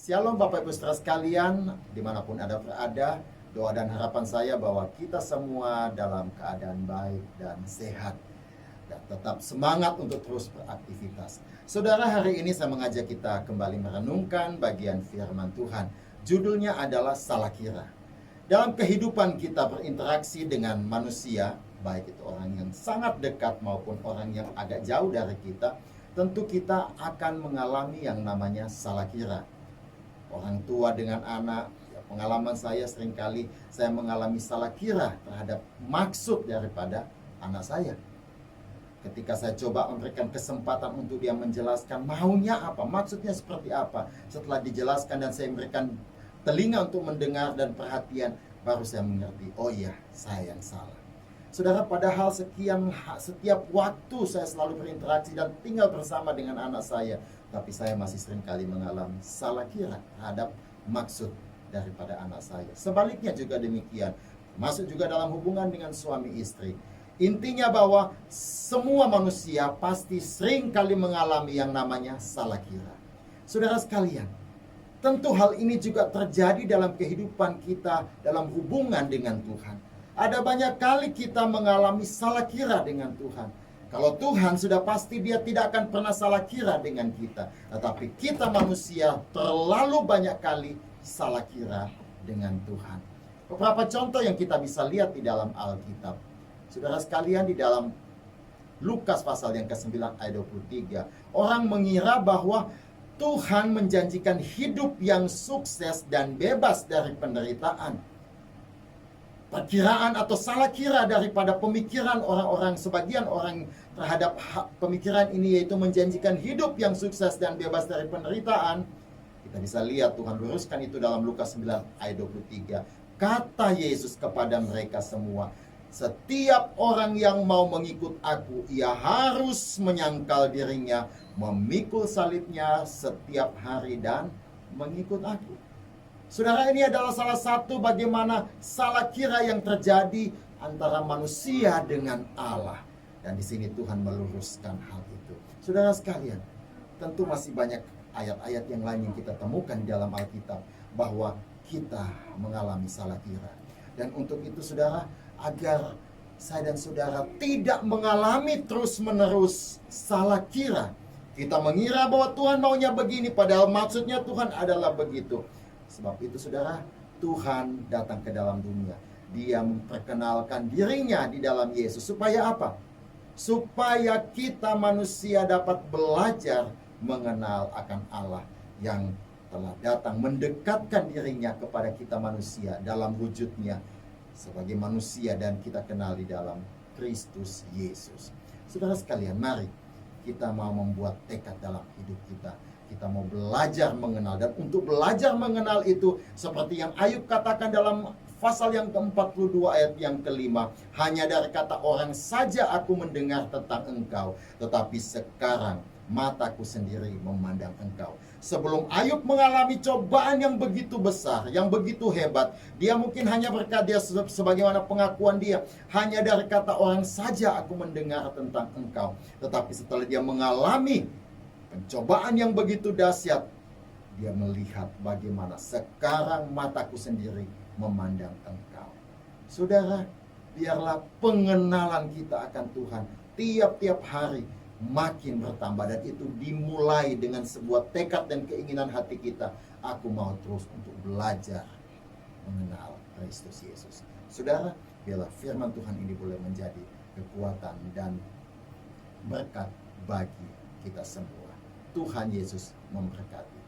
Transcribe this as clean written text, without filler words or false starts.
Shalom Bapak Ibu Saudara sekalian, dimanapun Anda berada, doa dan harapan saya bahwa kita semua dalam keadaan baik dan sehat dan tetap semangat untuk terus beraktivitas. Saudara, hari ini saya mengajak kita kembali merenungkan bagian firman Tuhan. Judulnya adalah salah kira. Dalam kehidupan kita berinteraksi dengan manusia, baik itu orang yang sangat dekat maupun orang yang agak jauh dari kita, tentu kita akan mengalami yang namanya salah kira. Orang tua dengan anak, pengalaman saya seringkali saya mengalami salah kira terhadap maksud daripada anak saya. Ketika saya coba memberikan kesempatan untuk dia menjelaskan maunya apa, maksudnya seperti apa. Setelah dijelaskan dan saya memberikan telinga untuk mendengar dan perhatian, baru saya mengerti, oh iya, saya yang salah. Saudara, padahal setiap waktu saya selalu berinteraksi dan tinggal bersama dengan anak saya, tapi saya masih seringkali mengalami salah kira terhadap maksud daripada anak saya. Sebaliknya juga demikian, masuk juga dalam hubungan dengan suami istri. Intinya bahwa semua manusia pasti seringkali mengalami yang namanya salah kira. Saudara sekalian, tentu hal ini juga terjadi dalam kehidupan kita, dalam hubungan dengan Tuhan. Ada banyak kali kita mengalami salah kira dengan Tuhan. Kalau Tuhan sudah pasti dia tidak akan pernah salah kira dengan kita. Tetapi kita manusia terlalu banyak kali salah kira dengan Tuhan. Beberapa contoh yang kita bisa lihat di dalam Alkitab. Saudara sekalian, di dalam Lukas pasal yang ke-9 ayat 23. Orang mengira bahwa Tuhan menjanjikan hidup yang sukses dan bebas dari penderitaan. Perkiraan atau salah kira daripada pemikiran orang-orang, sebagian orang terhadap pemikiran ini, yaitu menjanjikan hidup yang sukses dan bebas dari penderitaan. Kita bisa lihat Tuhan luruskan itu dalam Lukas 9 ayat 23. Kata Yesus kepada mereka semua, setiap orang yang mau mengikut aku, ia harus menyangkal dirinya, memikul salibnya setiap hari dan mengikut aku. Saudara, ini adalah salah satu bagaimana salah kira yang terjadi antara manusia dengan Allah. Dan di sini Tuhan meluruskan hal itu. Saudara sekalian, tentu masih banyak ayat-ayat yang lain yang kita temukan di dalam Alkitab bahwa kita mengalami salah kira. Dan untuk itu saudara, agar saya dan saudara tidak mengalami terus-menerus salah kira. Kita mengira bahwa Tuhan maunya begini, padahal maksudnya Tuhan adalah begitu. Sebab itu saudara, Tuhan datang ke dalam dunia. Dia memperkenalkan dirinya di dalam Yesus. Supaya apa? Supaya kita manusia dapat belajar mengenal akan Allah yang telah datang mendekatkan dirinya kepada kita manusia dalam wujudnya sebagai manusia, dan kita kenal di dalam Kristus Yesus. Saudara sekalian, mari kita mau membuat tekad dalam hidup kita. Kita mau belajar mengenal, dan untuk belajar mengenal itu seperti yang Ayub katakan dalam pasal yang ke-42 ayat yang ke-5. Hanya dari kata orang saja aku mendengar tentang engkau, tetapi sekarang mataku sendiri memandang engkau. Sebelum Ayub mengalami cobaan yang begitu besar, yang begitu hebat, dia mungkin hanya berkata, sebagaimana pengakuan dia, hanya dari kata orang saja aku mendengar tentang engkau. Tetapi setelah dia mengalami pencobaan yang begitu dahsyat, dia melihat bagaimana sekarang mataku sendiri memandang engkau. Saudara, biarlah pengenalan kita akan Tuhan tiap-tiap hari makin bertambah, dan itu dimulai dengan sebuah tekad dan keinginan hati kita. Aku mau terus untuk belajar mengenal Kristus Yesus. Saudara, biarlah firman Tuhan ini boleh menjadi kekuatan dan berkat bagi kita semua. Tuhan Yesus memberkati.